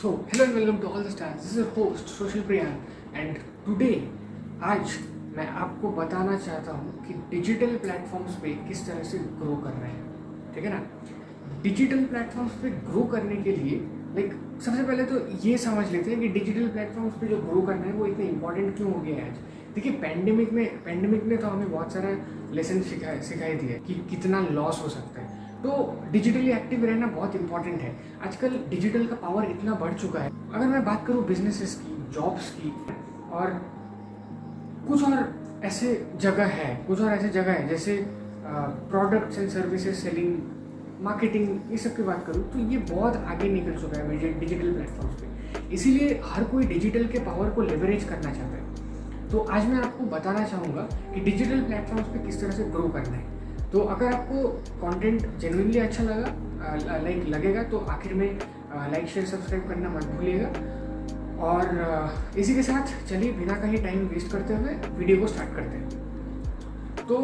So, hello and welcome to All the Stars. This is your host Social Priyan and today आज मैं आपको बताना चाहता हूँ कि डिजिटल प्लेटफॉर्म्स पे किस तरह से ग्रो करना है, ठीक है ना। डिजिटल प्लेटफॉर्म्स पे ग्रो करने के लिए सबसे पहले तो ये समझ लेते हैं कि डिजिटल प्लेटफॉर्म्स पे जो ग्रो करना है वो इतना इंपॉर्टेंट क्यों हो गया है आज। देखिए पैंडेमिक ने तो हमें बहुत सारा लेसन सिखाई दिया कि कितना लॉस हो सकता है, तो डिजिटली एक्टिव रहना बहुत इंपॉर्टेंट है। आजकल डिजिटल का पावर इतना बढ़ चुका है। अगर मैं बात करूँ बिजनेसेस की, जॉब्स की और कुछ और ऐसे जगह है जैसे products and services selling, marketing, ये सब की बात करूँ तो ये बहुत आगे निकल चुका है डिजिटल प्लेटफॉर्म्स पे। इसीलिए हर कोई डिजिटल के पावर को लेवरेज करना चाहता है। तो आज मैं आपको बताना चाहूँगा कि डिजिटल प्लेटफॉर्म्स पे किस तरह से ग्रो करना है। तो अगर आपको कंटेंट जेन्युइनली अच्छा लगेगा तो आखिर में लाइक शेयर सब्सक्राइब करना मत भूलिएगा। और इसी के साथ चलिए बिना कहीं टाइम वेस्ट करते हुए वीडियो को स्टार्ट करते हैं। तो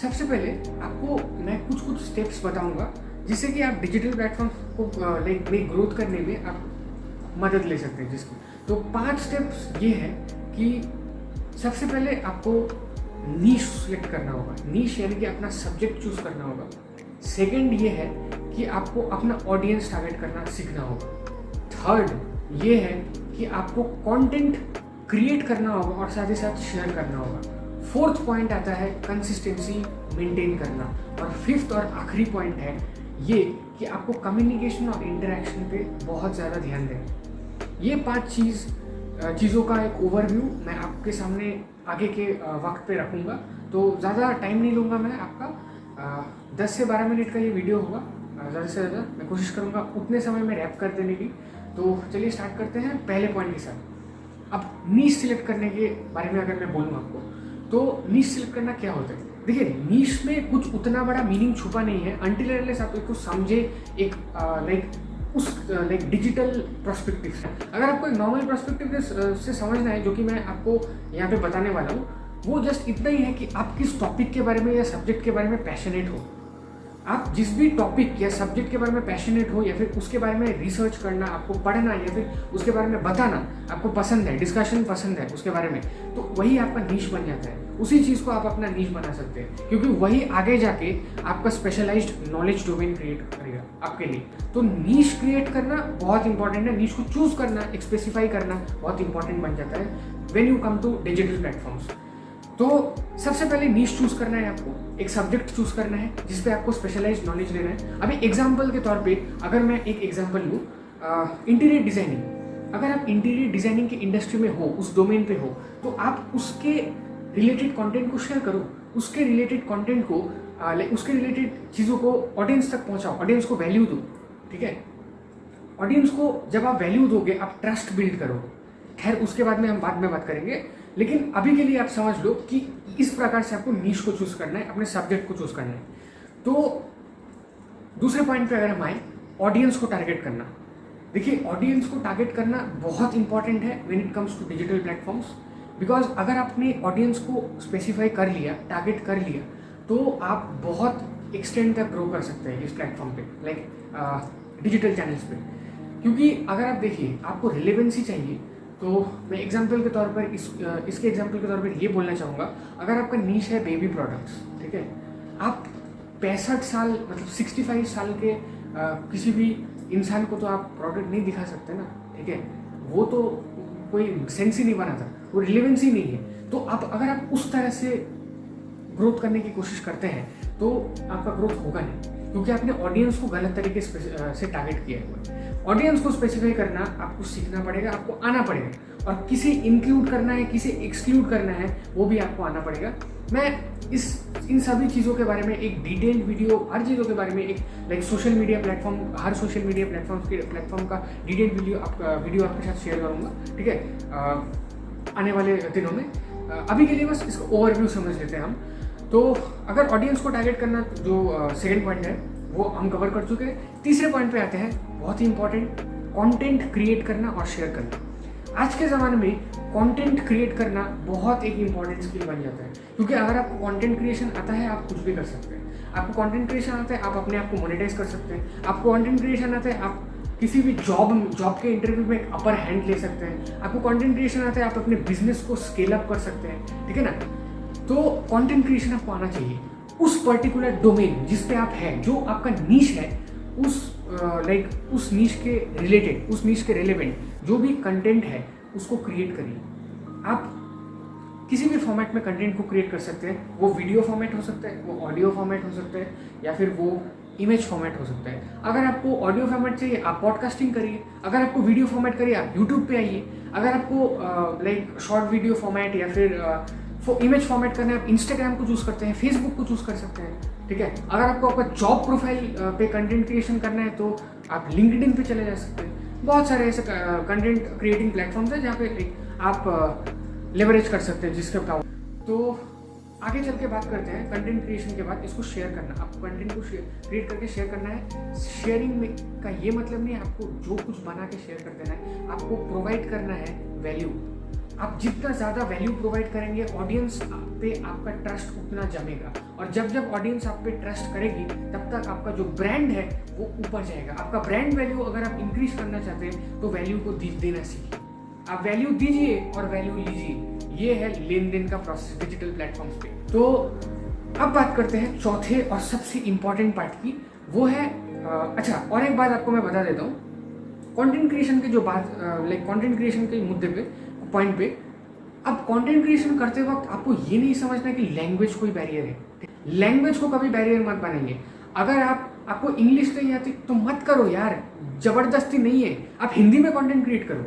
सबसे पहले आपको मैं कुछ स्टेप्स बताऊंगा जिससे कि आप डिजिटल प्लेटफॉर्म को में ग्रोथ करने में आप मदद ले सकते हैं जिसकी। तो 5 स्टेप्स ये है कि सबसे पहले आपको नीश सिलेक्ट करना होगा। नीश यानी कि अपना सब्जेक्ट चूज करना होगा। सेकंड ये है कि आपको अपना ऑडियंस टारगेट करना सीखना होगा। थर्ड ये है कि आपको कंटेंट क्रिएट करना होगा और साथ ही साथ शेयर करना होगा। फोर्थ पॉइंट आता है कंसिस्टेंसी मेंटेन करना। और फिफ्थ और आखिरी पॉइंट है ये कि आपको कम्युनिकेशन और इंटरेक्शन पे बहुत ज़्यादा ध्यान देना। ये 5 चीज़ों का एक ओवरव्यू मैं आपके सामने आगे के वक्त पे रखूँगा। तो ज़्यादा टाइम नहीं लूँगा मैं आपका। 10 से 12 मिनट का ये वीडियो होगा ज़्यादा से ज़्यादा। मैं कोशिश करूँगा उतने समय में रैप कर देने की। तो चलिए स्टार्ट करते हैं पहले पॉइंट के साथ। अब नीश सिलेक्ट करने के बारे में अगर मैं बोलूँ आपको, तो नीश सिलेक्ट करना क्या होता है। देखिए नीश में कुछ उतना बड़ा मीनिंग छुपा नहीं है अनटिल अनलेस आप इसको समझे एक डिजिटल पर्सपेक्टिव से। अगर आपको एक नॉर्मल पर्सपेक्टिव से समझना है, जो कि मैं आपको यहाँ पे बताने वाला हूँ, वो जस्ट इतना ही है कि आप किस टॉपिक के बारे में या सब्जेक्ट के बारे में पैशनेट हो। आप जिस भी टॉपिक या सब्जेक्ट के बारे में पैशनेट हो या फिर उसके बारे में रिसर्च करना, आपको पढ़ना या फिर उसके बारे में बताना आपको पसंद है, डिस्कशन पसंद है उसके बारे में, तो वही आपका नीश बन जाता है। उसी चीज़ को आप अपना नीश बना सकते हैं क्योंकि वही आगे जाके आपका स्पेशलाइज्ड नॉलेज डोमेन क्रिएट करेगा आपके लिए। तो नीश क्रिएट करना बहुत इंपॉर्टेंट है। नीश को चूज करना, एक स्पेसिफाई करना बहुत इंपॉर्टेंट बन जाता है when you come to digital platforms. तो सबसे पहले नीश चूज करना है, आपको एक सब्जेक्ट चूज करना है जिसपे आपको स्पेशलाइज्ड नॉलेज लेना है। अभी एग्जांपल के तौर पे अगर मैं एक एग्जांपल लूँ, इंटीरियर डिजाइनिंग। अगर आप इंटीरियर डिजाइनिंग की इंडस्ट्री में हो, उस डोमेन पे हो, तो आप उसके रिलेटेड कंटेंट को शेयर करो। उसके रिलेटेड कंटेंट को उसके रिलेटेड चीज़ों को ऑडियंस तक पहुँचाओ, ऑडियंस को वैल्यू दो, ठीक है। ऑडियंस को जब आप वैल्यू दोगे आप ट्रस्ट बिल्ड करोगे। खैर उसके बाद में हम बाद में बात करेंगे, लेकिन अभी के लिए आप समझ लो कि इस प्रकार से आपको नीश को चूज करना है, अपने सब्जेक्ट को चूज करना है। तो दूसरे पॉइंट पे अगर हम आए, ऑडियंस को टारगेट करना। देखिए ऑडियंस को टारगेट करना बहुत इंपॉर्टेंट है when it comes to digital platforms. Because अगर आपने ऑडियंस को स्पेसिफाई कर लिया, टारगेट कर लिया, तो आप बहुत एक्सटेंड तक ग्रो कर सकते हैं इस प्लेटफॉर्म पे, डिजिटल चैनल्स पे। क्योंकि अगर आप देखिए आपको रिलेवेंसी चाहिए, तो मैं एग्जांपल के तौर पर इसके एग्जांपल के तौर पर ये बोलना चाहूँगा, अगर आपका नीश है बेबी प्रोडक्ट्स, ठीक है, आप 65 साल मतलब 65 साल के किसी भी इंसान को तो आप प्रोडक्ट नहीं दिखा सकते ना, ठीक है। वो तो कोई सेंस ही नहीं बनाता, वो रिलेवेंसी नहीं है। तो आप अगर आप उस तरह से ग्रोथ करने की कोशिश करते हैं तो आपका ग्रोथ होगा नहीं, क्योंकि आपने ऑडियंस को गलत तरीके से टारगेट किया है। ऑडियंस को स्पेसिफाई करना आपको सीखना पड़ेगा, आपको आना पड़ेगा। और किसे इंक्लूड करना है, किसे एक्सक्लूड करना है, वो भी आपको आना पड़ेगा। मैं इन सभी चीज़ों के बारे में एक डिटेल्ड वीडियो, हर चीज़ों के बारे में एक सोशल मीडिया प्लेटफॉर्म, हर सोशल मीडिया प्लेटफॉर्म का डिटेल्ड वीडियो आपके साथ शेयर करूँगा, ठीक है, आने वाले दिनों में। अभी के लिए बस इसका ओवरव्यू समझ लेते हैं हम। तो अगर ऑडियंस को टारगेट करना, जो सेकंड पॉइंट है वो हम कवर कर चुके हैं। तीसरे पॉइंट पे आते हैं, बहुत ही इंपॉर्टेंट, कंटेंट क्रिएट करना और शेयर करना। आज के ज़माने में कंटेंट क्रिएट करना बहुत एक इंपॉर्टेंट स्किल बन जाता है, क्योंकि अगर आपको कंटेंट क्रिएशन आता है आप कुछ भी कर सकते हैं। आपको कंटेंट क्रिएशन आता है, आप अपने आप को मोनेटाइज कर सकते हैं। आपको कंटेंट क्रिएशन आता है, आप किसी भी जॉब के इंटरव्यू में एक अपर हैंड ले सकते हैं। आपको कंटेंट क्रिएशन आता है, आप अपने बिजनेस को स्केल अप कर सकते हैं, ठीक है ना। तो कंटेंट क्रिएशन आपको आना चाहिए उस पर्टिकुलर डोमेन जिस पे आप हैं, जो आपका नीश है, उस नीश के रिलेटेड, उस नीश के रिलेवेंट जो भी कंटेंट है उसको क्रिएट करिए। आप किसी भी फॉर्मेट में कंटेंट को क्रिएट कर सकते हैं। वो वीडियो फॉर्मेट हो सकता है, वो ऑडियो फॉर्मेट हो सकता है, या फिर वो इमेज फॉर्मेट हो सकता है। अगर आपको ऑडियो फॉर्मेट चाहिए आप पॉडकास्टिंग करिए, अगर आपको वीडियो फॉर्मेट करिए आप यूट्यूब पे आइए, अगर आपको शॉर्ट वीडियो फॉर्मेट या फिर इमेज फॉर्मेट करना है आप इंस्टाग्राम को चूज़ करते हैं, फेसबुक को चूज़ कर सकते हैं, ठीक है। अगर आपको आपका जॉब प्रोफाइल पे कंटेंट क्रिएशन करना है तो आप लिंक्डइन पे चले जा सकते हैं। बहुत सारे ऐसे कंटेंट क्रिएटिंग प्लेटफॉर्म्स हैं जहाँ पे आप लेवरेज कर सकते हैं जिसके काम। तो आगे चल के बात करते हैं कंटेंट क्रिएशन के बाद इसको शेयर करना। आपको कंटेंट को क्रिएट करके शेयर करना है। शेयरिंग में का ये मतलब नहीं है आपको जो कुछ बना के शेयर कर देना है, आपको प्रोवाइड करना है वैल्यू। आप जितना ज़्यादा वैल्यू प्रोवाइड करेंगे ऑडियंस पे आपका ट्रस्ट उतना जमेगा, और जब जब ऑडियंस आप पे ट्रस्ट करेगी तब तक आपका जो ब्रांड है वो ऊपर जाएगा। आपका ब्रांड वैल्यू अगर आप इंक्रीज करना चाहते हैं तो वैल्यू को देना सीखिए। आप वैल्यू दीजिए और वैल्यू लीजिए, ये है लेन देन का प्रोसेस डिजिटल प्लेटफॉर्म्स पे। तो अब बात करते हैं चौथे और सबसे इंपॉर्टेंट पार्ट की, वो है अच्छा और एक बात आपको मैं बता देता हूँ, कंटेंट क्रिएशन के जो बात कंटेंट क्रिएशन के मुद्दे पे पॉइंट पे, अब कंटेंट क्रिएशन करते वक्त आपको ये नहीं समझना कि लैंग्वेज कोई बैरियर है। लैंग्वेज को कभी बैरियर मत बनाइए। अगर आपको इंग्लिश नहीं आती तो मत करो यार, जबरदस्ती नहीं है। आप हिंदी में कंटेंट क्रिएट करो,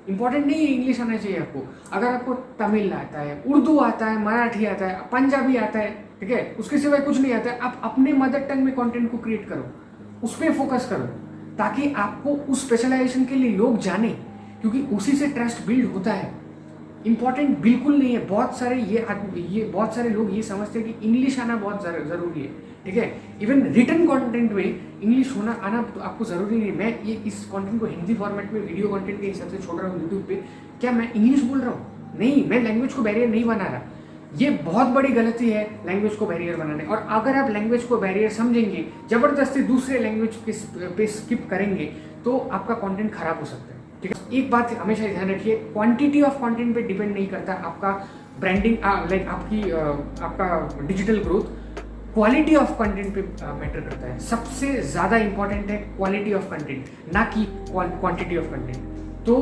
इंपॉर्टेंट नहीं है इंग्लिश आना चाहिए आपको। अगर आपको तमिल आता है, उर्दू आता है, मराठी आता है, पंजाबी आता है, ठीक है, उसके सिवाय कुछ नहीं आता है, आप अपने मदर टंग में कंटेंट को क्रिएट करो, उस पर फोकस करो, ताकि आपको उस स्पेशलाइजेशन के लिए लोग जाने, क्योंकि उसी से ट्रस्ट बिल्ड होता है। इंपॉर्टेंट बिल्कुल नहीं है। बहुत सारे लोग ये समझते हैं कि इंग्लिश आना बहुत ज़रूरी है, ठीक है। इवन रिटन कंटेंट में इंग्लिश आना तो आपको ज़रूरी नहीं है। मैं ये इस कंटेंट को हिंदी फॉर्मेट में वीडियो कंटेंट के हिसाब से छोड़ रहा हूँ यूट्यूब पे, क्या मैं इंग्लिश बोल रहा हूँ? नहीं, मैं लैंग्वेज को बैरियर नहीं बना रहा। ये बहुत बड़ी गलती है लैंग्वेज को बैरियर बनाने। और अगर आप लैंग्वेज को बैरियर समझेंगे, ज़बरदस्ती दूसरे लैंग्वेज पे स्किप करेंगे तो आपका कंटेंट खराब हो सकता है, ठीक है। एक बात हमेशा ध्यान रखिए, क्वांटिटी ऑफ कंटेंट पे डिपेंड नहीं करता आपका ब्रांडिंग, आपका digital growth. Quality of content पे मैटर करता है। सबसे ज़्यादा इंपॉर्टेंट है क्वालिटी ऑफ कंटेंट, ना कि क्वांटिटी ऑफ कंटेंट। तो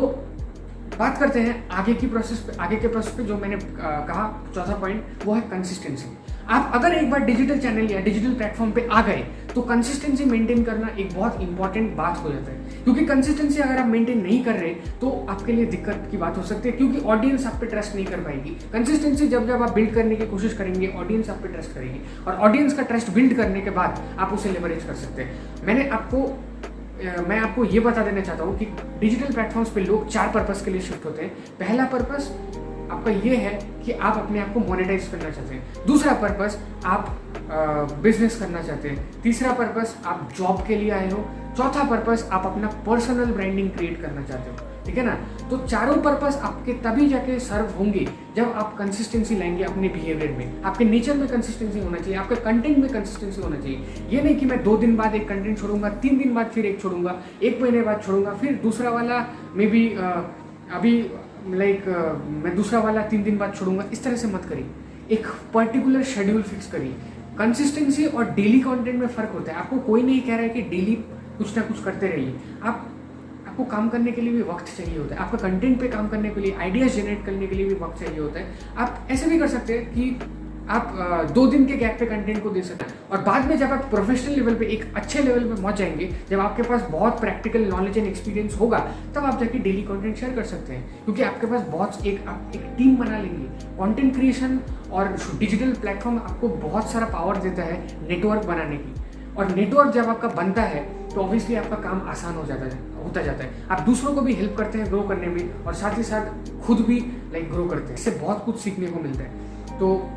बात करते हैं आगे के प्रोसेस पे जो मैंने कहा चौथा पॉइंट, वो है कंसिस्टेंसी। आप अगर एक बार डिजिटल चैनल या डिजिटल प्लेटफॉर्म पे आ गए तो कंसिस्टेंसी मेंटेन करना एक बहुत इंपॉर्टेंट बात हो जाता है, क्योंकि कंसिस्टेंसी अगर आप मेंटेन नहीं कर रहे तो आपके लिए दिक्कत की बात हो सकती है, क्योंकि ऑडियंस आप पे ट्रस्ट नहीं कर पाएगी। कंसिस्टेंसी जब आप बिल्ड करने की कोशिश करेंगे, ऑडियंस आप पे ट्रस्ट करेगी, और ऑडियंस का ट्रस्ट बिल्ड करने के बाद आप उसे लेवरेज कर सकते हैं। मैं आपको ये बता देना चाहता हूँ कि डिजिटल प्लेटफॉर्म्स पे लोग 4 पर्पस के लिए शिफ्ट होते हैं। पहला पर्पस आपका ये है कि आप अपने आप को मोनेटाइज करना चाहते हैं। दूसरा पर्पस आप बिजनेस करना चाहते हैं। तीसरा पर्पस आप जॉब के लिए आए हो। चौथा पर्पस आप अपना पर्सनल ब्रांडिंग क्रिएट करना चाहते हो, ठीक है ना। तो चारों पर्पस आपके तभी जाके सर्व होंगे जब आप कंसिस्टेंसी लाएंगे अपने बिहेवियर में। आपके नेचर में कंसिस्टेंसी होना चाहिए, आपके कंटेंट में कंसिस्टेंसी होना चाहिए। ये नहीं कि मैं 2 दिन बाद एक कंटेंट छोड़ूंगा, 3 दिन बाद फिर एक छोड़ूंगा, 1 महीने बाद छोड़ूंगा, फिर दूसरा वाला में भी मैं दूसरा वाला 3 दिन बाद छोड़ूंगा। इस तरह से मत करिए। एक पर्टिकुलर शेड्यूल फिक्स करिए। कंसिस्टेंसी और डेली कंटेंट में फ़र्क होता है। आपको कोई नहीं कह रहा है कि डेली कुछ ना कुछ करते रहिए। आपको काम करने के लिए भी वक्त चाहिए होता है। आपका कंटेंट पे काम करने के लिए, आइडियाज जनरेट करने के लिए भी वक्त चाहिए होता है। आप ऐसे भी कर सकते हैं कि आप 2 दिन के गैप पे कंटेंट को दे सकते हैं, और बाद में जब आप प्रोफेशनल लेवल पे, एक अच्छे लेवल पे पहुंच जाएंगे, जब आपके पास बहुत प्रैक्टिकल नॉलेज एंड एक्सपीरियंस होगा, तब आप जाके डेली कंटेंट शेयर कर सकते हैं, क्योंकि आपके पास आप एक टीम बना लेंगे। कंटेंट क्रिएशन और डिजिटल प्लेटफॉर्म आपको बहुत सारा पावर देता है नेटवर्क बनाने की, और नेटवर्क जब आपका बनता है तो ऑब्वियसली आपका काम आसान होता जाता है। आप दूसरों को भी हेल्प करते हैं ग्रो करने में, और साथ ही साथ खुद भी ग्रो करते हैं। इससे बहुत कुछ सीखने को मिलता है। तो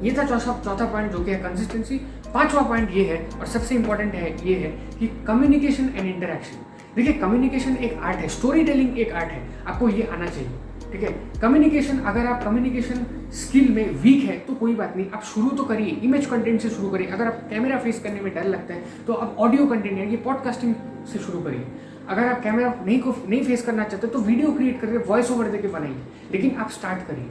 ये था चौथा पॉइंट, जो कि है कंसिस्टेंसी। 5वां पॉइंट ये है, और सबसे इंपॉर्टेंट है, ये है कि कम्युनिकेशन एंड इंटरेक्शन। देखिए, कम्युनिकेशन एक आर्ट है, स्टोरी टेलिंग एक आर्ट है, आपको ये आना चाहिए, ठीक है। कम्युनिकेशन, अगर आप कम्युनिकेशन स्किल में वीक है तो कोई बात नहीं, आप शुरू तो करिए, इमेज कंटेंट से शुरू करिए। अगर आप कैमरा फेस करने में डर लगता है तो आप ऑडियो कंटेंट यानी कि पॉडकास्टिंग से शुरू करिए। अगर आप कैमरा नहीं फेस करना चाहते तो वीडियो क्रिएट करके वॉइस ओवर देके बनाइए, लेकिन आप स्टार्ट करिए।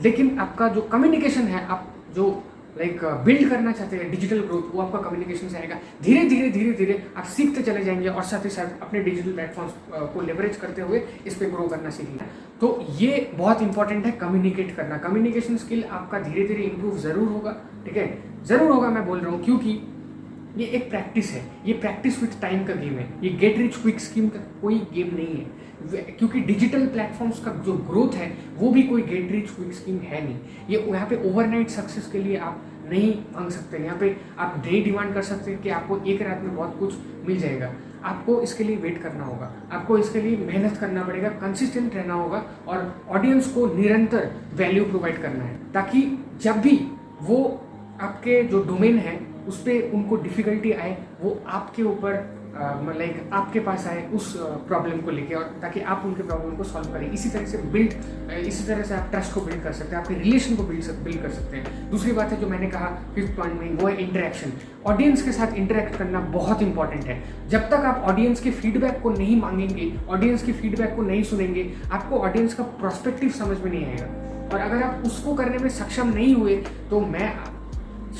लेकिन आपका जो कम्युनिकेशन है, आप जो बिल्ड करना चाहते हैं डिजिटल ग्रोथ, वो आपका कम्युनिकेशन से आएगा। धीरे धीरे आप सीखते चले जाएंगे और साथ ही साथ अपने डिजिटल प्लेटफॉर्म्स को लेवरेज करते हुए इस पर ग्रो करना सीखेंगे। तो ये बहुत इंपॉर्टेंट है, कम्युनिकेट करना। कम्युनिकेशन स्किल आपका धीरे धीरे इंप्रूव जरूर होगा, ठीक है, जरूर होगा, मैं बोल रहा हूँ, क्योंकि ये एक प्रैक्टिस है, ये प्रैक्टिस विथ टाइम का गेम है, ये गेट रिच क्विक स्कीम का कोई गेम नहीं है। क्योंकि डिजिटल प्लेटफॉर्म्स का जो ग्रोथ है वो भी कोई गेट रिच क्विक स्कीम है नहीं। ये यहाँ पे ओवरनाइट सक्सेस के लिए आप नहीं मांग सकते। यहाँ पे आप डे डिमांड कर सकते हैं कि आपको एक रात में बहुत कुछ मिल जाएगा। आपको इसके लिए वेट करना होगा, आपको इसके लिए मेहनत करना पड़ेगा, कंसिस्टेंट रहना होगा और ऑडियंस को निरंतर वैल्यू प्रोवाइड करना है, ताकि जब भी वो आपके जो डोमेन है उस पर उनको डिफिकल्टी आए, वो आपके ऊपर आपके पास आए उस प्रॉब्लम को लेके, और ताकि आप उनके प्रॉब्लम को सॉल्व करें। इसी तरह से आप ट्रस्ट को बिल्ड कर सकते हैं, आपके रिलेशन को बिल्ड कर सकते हैं। दूसरी बात है जो मैंने कहा 5th पॉइंट में, वो है इंटरेक्शन। ऑडियंस के साथ इंटरेक्ट करना बहुत इंपॉर्टेंट है। जब तक आप ऑडियंस के फीडबैक को नहीं मांगेंगे, ऑडियंस के फीडबैक को नहीं सुनेंगे, आपको ऑडियंस का प्रोस्पेक्टिव समझ में नहीं आएगा। और अगर आप उसको करने में सक्षम नहीं हुए तो मैं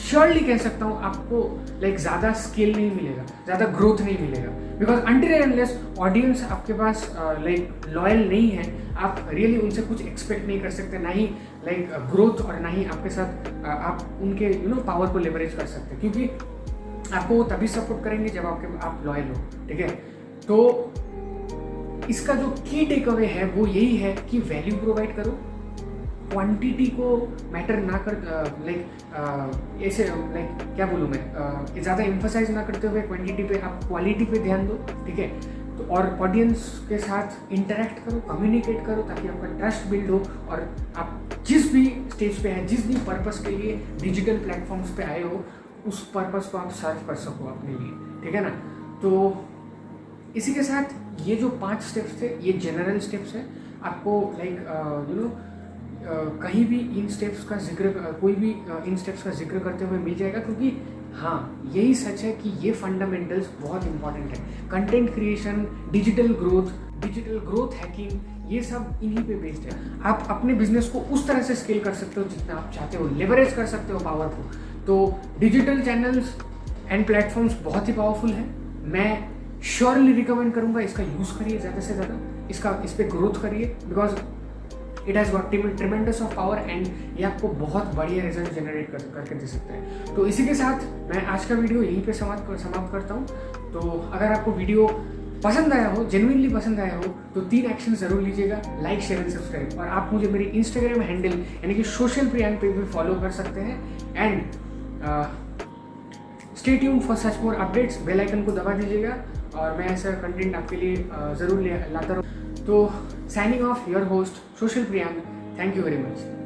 श्योरली कह सकता हूँ आपको ज़्यादा स्केल नहीं मिलेगा, ज़्यादा ग्रोथ नहीं मिलेगा। Because until and unless audience आपके पास लॉयल नहीं है, आप रियली उनसे कुछ एक्सपेक्ट नहीं कर सकते, ना ही ग्रोथ और ना ही आपके साथ आप उनके पावर को लेवरेज कर सकते, क्योंकि आपको वो तभी सपोर्ट करेंगे जब आप लॉयल हो, ठीक है। तो इसका जो की टेक अवे है वो यही है कि वैल्यू प्रोवाइड करो, क्वांटिटी को मैटर ना कर ऐसे क्या बोलूँ मैं, ज़्यादा एम्फसाइज ना करते हुए क्वांटिटी पे आप क्वालिटी पे ध्यान दो, ठीक है। तो और ऑडियंस के साथ इंटरेक्ट करो, कम्युनिकेट करो, ताकि आपका ट्रस्ट बिल्ड हो और आप जिस भी स्टेज पे हैं, जिस भी पर्पस के लिए डिजिटल प्लेटफॉर्म्स पे आए हो, उस पर्पस को आप सर्व कर सको अपने लिए, ठीक है ना। तो इसी के साथ ये जो 5 स्टेप्स थे, ये जनरल स्टेप्स है। आपको कहीं भी इन स्टेप्स का जिक्र, कोई भी इन स्टेप्स का जिक्र करते हुए मिल जाएगा, क्योंकि हाँ, यही सच है कि ये फंडामेंटल्स बहुत इंपॉर्टेंट है। Content creation, digital growth hacking, ये सब इन्हीं पे बेस्ड है। आप अपने बिजनेस को उस तरह से स्केल कर सकते हो जितना आप चाहते हो, लेवरेज कर सकते हो पावर को। तो डिजिटल चैनल्स एंड प्लेटफॉर्म्स बहुत ही पावरफुल है। मैं श्योरली रिकमेंड करूँगा, इसका यूज़ करिए ज़्यादा से ज़्यादा, इस पर ग्रोथ करिए, because it has got tremendous of power and ये आपको बहुत बढ़िया रिजल्ट जनरेट करके दे सकते हैं। तो इसी के साथ मैं आज का वीडियो यहीं पे समाप्त करता हूँ। तो अगर आपको वीडियो पसंद आया हो, जेन्युइनली पसंद आया हो, तो 3 एक्शन जरूर लीजिएगा, लाइक, शेयर एंड सब्सक्राइब। और आप मुझे मेरी इंस्टाग्राम हैंडल यानी कि सोशल प्रियांक पे भी फॉलो कर सकते हैं। And stay tuned for such more updates. Bell icon को दबा दीजिएगा और मैं ऐसा कंटेंट आपके लिए ज़रूर लाता रहूँ। तो signing off, your host social Priyank. Thank you very much.